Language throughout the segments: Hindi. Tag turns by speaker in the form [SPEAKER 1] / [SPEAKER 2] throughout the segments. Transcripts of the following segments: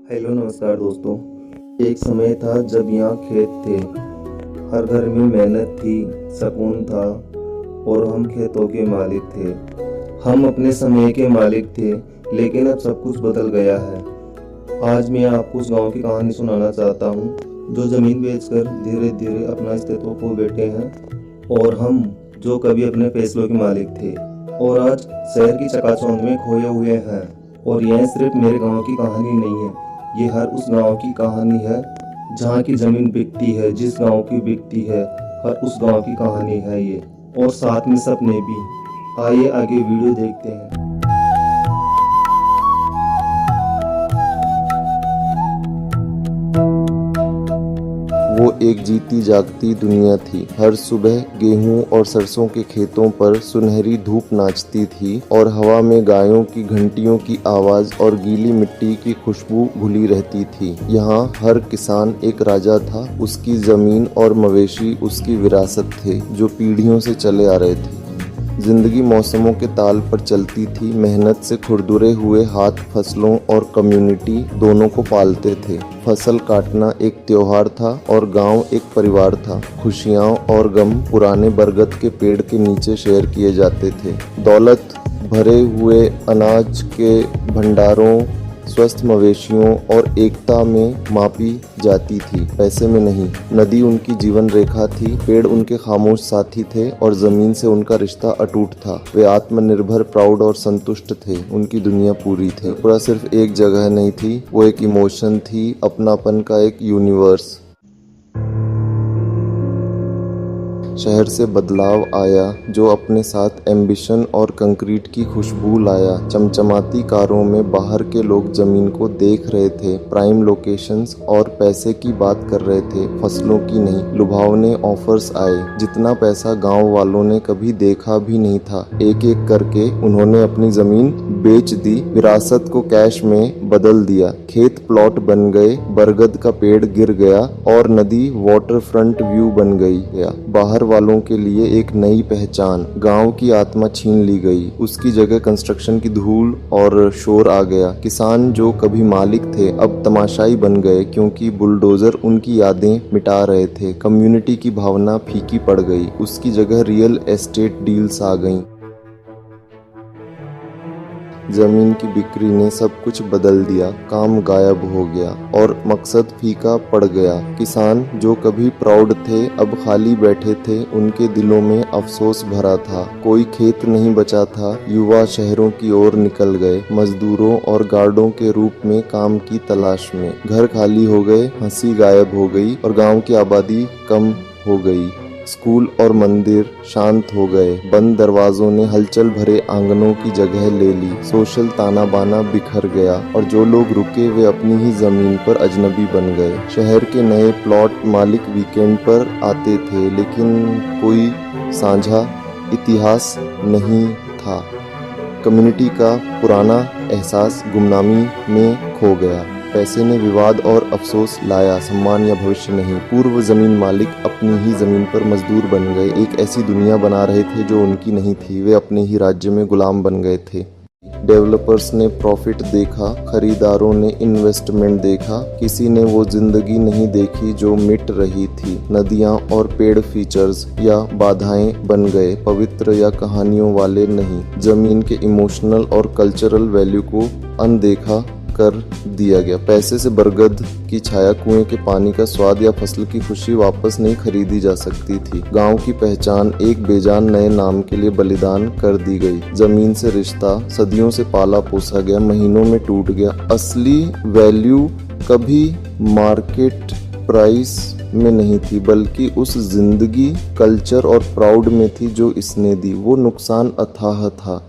[SPEAKER 1] हेलो नमस्कार दोस्तों। एक समय था जब यहाँ खेत थे, हर घर में मेहनत थी, सुकून था और हम खेतों के मालिक थे। हम अपने समय के मालिक थे, लेकिन अब सब कुछ बदल गया है। आज मैं आपको उस गांव की कहानी सुनाना चाहता हूँ जो ज़मीन बेचकर धीरे धीरे अपना अस्तित्व खो बैठे हैं, और हम जो कभी अपने फैसलों के मालिक थे और आज शहर की चकाचौंध में खोए हुए हैं। और यह सिर्फ मेरे गांव की कहानी नहीं है, ये हर उस गांव की कहानी है जहाँ की जमीन बिकती है, जिस गांव की बिकती है, हर उस गांव की कहानी है ये, और साथ में सपने भी। आइए आगे वीडियो देखते हैं।
[SPEAKER 2] वो एक जीती जागती दुनिया थी। हर सुबह गेहूं और सरसों के खेतों पर सुनहरी धूप नाचती थी और हवा में गायों की घंटियों की आवाज और गीली मिट्टी की खुशबू घुली रहती थी। यहाँ हर किसान एक राजा था। उसकी जमीन और मवेशी उसकी विरासत थे जो पीढ़ियों से चले आ रहे थे। जिंदगी मौसमों के ताल पर चलती थी। मेहनत से खुरदुरे हुए हाथ फसलों और कम्युनिटी दोनों को पालते थे। फसल काटना एक त्योहार था और गांव एक परिवार था। खुशियां और गम पुराने बरगद के पेड़ के नीचे शेयर किए जाते थे। दौलत भरे हुए अनाज के भंडारों, स्वस्थ मवेशियों और एकता में मापी जाती थी, पैसे में नहीं। नदी उनकी जीवन रेखा थी, पेड़ उनके खामोश साथी थे और जमीन से उनका रिश्ता अटूट था। वे आत्मनिर्भर, प्राउड और संतुष्ट थे। उनकी दुनिया पूरी थी। पूरा सिर्फ एक जगह नहीं थी, वो एक इमोशन थी, अपनापन का एक यूनिवर्स। शहर से बदलाव आया जो अपने साथ एम्बिशन और कंक्रीट की खुशबू लाया। चमचमाती कारों में बाहर के लोग जमीन को देख रहे थे, प्राइम लोकेशंस और पैसे की बात कर रहे थे, फसलों की नहीं। लुभावने ऑफर्स आए, जितना पैसा गांव वालों ने कभी देखा भी नहीं था। एक एक करके उन्होंने अपनी जमीन बेच दी, विरासत को कैश में बदल दिया। खेत प्लॉट बन गए, बरगद का पेड़ गिर गया और नदी वाटर फ्रंट व्यू बन गया। बाहर वालों के लिए एक नई पहचान। गांव की आत्मा छीन ली गई। उसकी जगह कंस्ट्रक्शन की धूल और शोर आ गया। किसान जो कभी मालिक थे अब तमाशाई बन गए, क्योंकि बुलडोजर उनकी यादें मिटा रहे थे। कम्युनिटी की भावना फीकी पड़ गई। उसकी जगह रियल एस्टेट डील्स आ गईं। जमीन की बिक्री ने सब कुछ बदल दिया। काम गायब हो गया और मकसद फीका पड़ गया। किसान जो कभी प्राउड थे अब खाली बैठे थे। उनके दिलों में अफसोस भरा था। कोई खेत नहीं बचा था। युवा शहरों की ओर निकल गए, मजदूरों और गार्डों के रूप में काम की तलाश में। घर खाली हो गए, हंसी गायब हो गई और गांव की आबादी कम हो गई। स्कूल और मंदिर शांत हो गए। बंद दरवाजों ने हलचल भरे आंगनों की जगह ले ली। सोशल ताना बाना बिखर गया और जो लोग रुके वे अपनी ही जमीन पर अजनबी बन गए। शहर के नए प्लॉट मालिक वीकेंड पर आते थे, लेकिन कोई साझा इतिहास नहीं था। कम्युनिटी का पुराना एहसास गुमनामी में खो गया। पैसे ने विवाद और अफसोस लाया, सम्मान या भविष्य नहीं। पूर्व जमीन मालिक अपनी ही जमीन पर मजदूर बन गए। एक ऐसी दुनिया बना रहे थे जो उनकी नहीं थी। वे अपने ही राज्य में गुलाम बन गए थे। डेवलपर्स ने प्रॉफिट देखा, खरीदारों ने इन्वेस्टमेंट देखा। किसी ने वो जिंदगी नहीं देखी जो मिट रही थी। नदियाँ और पेड़ फीचर्स या बाधाएं बन गए, पवित्र या कहानियों वाले नहीं। जमीन के इमोशनल और कल्चरल वैल्यू को अनदेखा कर दिया गया। पैसे से बरगद की छाया, कुएं के पानी का स्वाद या फसल की खुशी वापस नहीं खरीदी जा सकती थी। गांव की पहचान एक बेजान नए नाम के लिए बलिदान कर दी गई। जमीन से रिश्ता सदियों से पाला पोसा गया, महीनों में टूट गया। असली वैल्यू कभी मार्केट प्राइस में नहीं थी, बल्कि उस जिंदगी, कल्चर और प्राउड में थी जो इसने दी। वो नुकसान अथाह था।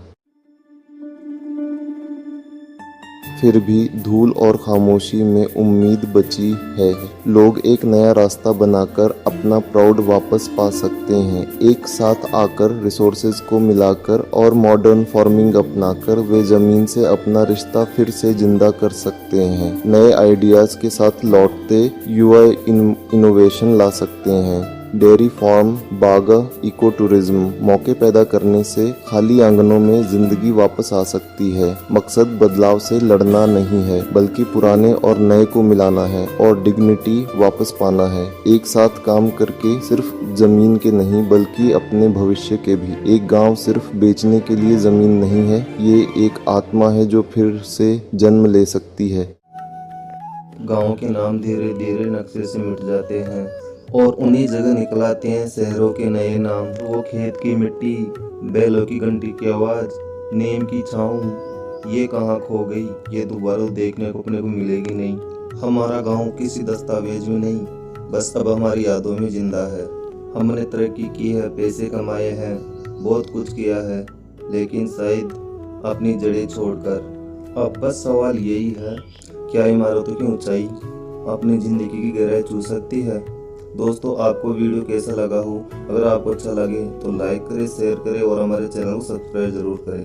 [SPEAKER 2] फिर भी धूल और खामोशी में उम्मीद बची है। लोग एक नया रास्ता बनाकर अपना प्राउड वापस पा सकते हैं। एक साथ आकर रिसोर्सेज को मिलाकर और मॉडर्न फार्मिंग अपनाकर वे जमीन से अपना रिश्ता फिर से जिंदा कर सकते हैं। नए आइडियाज के साथ लौटते युवा इनोवेशन ला सकते हैं। डेयरी फार्म, बागा, इको टूरिज्म। मौके पैदा करने से खाली आंगनों में जिंदगी वापस आ सकती है। मकसद बदलाव से लड़ना नहीं है, बल्कि पुराने और नए को मिलाना है और डिग्निटी वापस पाना है। एक साथ काम करके सिर्फ जमीन के नहीं, बल्कि अपने भविष्य के भी। एक गांव सिर्फ बेचने के लिए जमीन नहीं है, ये एक आत्मा है जो फिर से जन्म ले सकती है।
[SPEAKER 1] गाँव के नाम धीरे धीरे नक्शे से मिट जाते हैं और उन्हीं जगह निकलाते हैं शहरों के नए नाम। वो खेत की मिट्टी, बैलों की घंटी की आवाज़, नीम की छाँव, ये कहाँ खो गई? ये दोबारा देखने को अपने को मिलेगी नहीं। हमारा गांव किसी दस्तावेज में नहीं, बस अब हमारी यादों में जिंदा है। हमने तरक्की की है, पैसे कमाए हैं, बहुत कुछ किया है, लेकिन शायद अपनी जड़ें छोड़कर। अब बस सवाल यही है, क्या इमारतों की ऊंचाई अपनी ज़िंदगी की गहराई छू सकती है? दोस्तों, आपको वीडियो कैसा लगा हो? अगर आपको अच्छा लगे तो लाइक करें, शेयर करें और हमारे चैनल को सब्सक्राइब जरूर करें।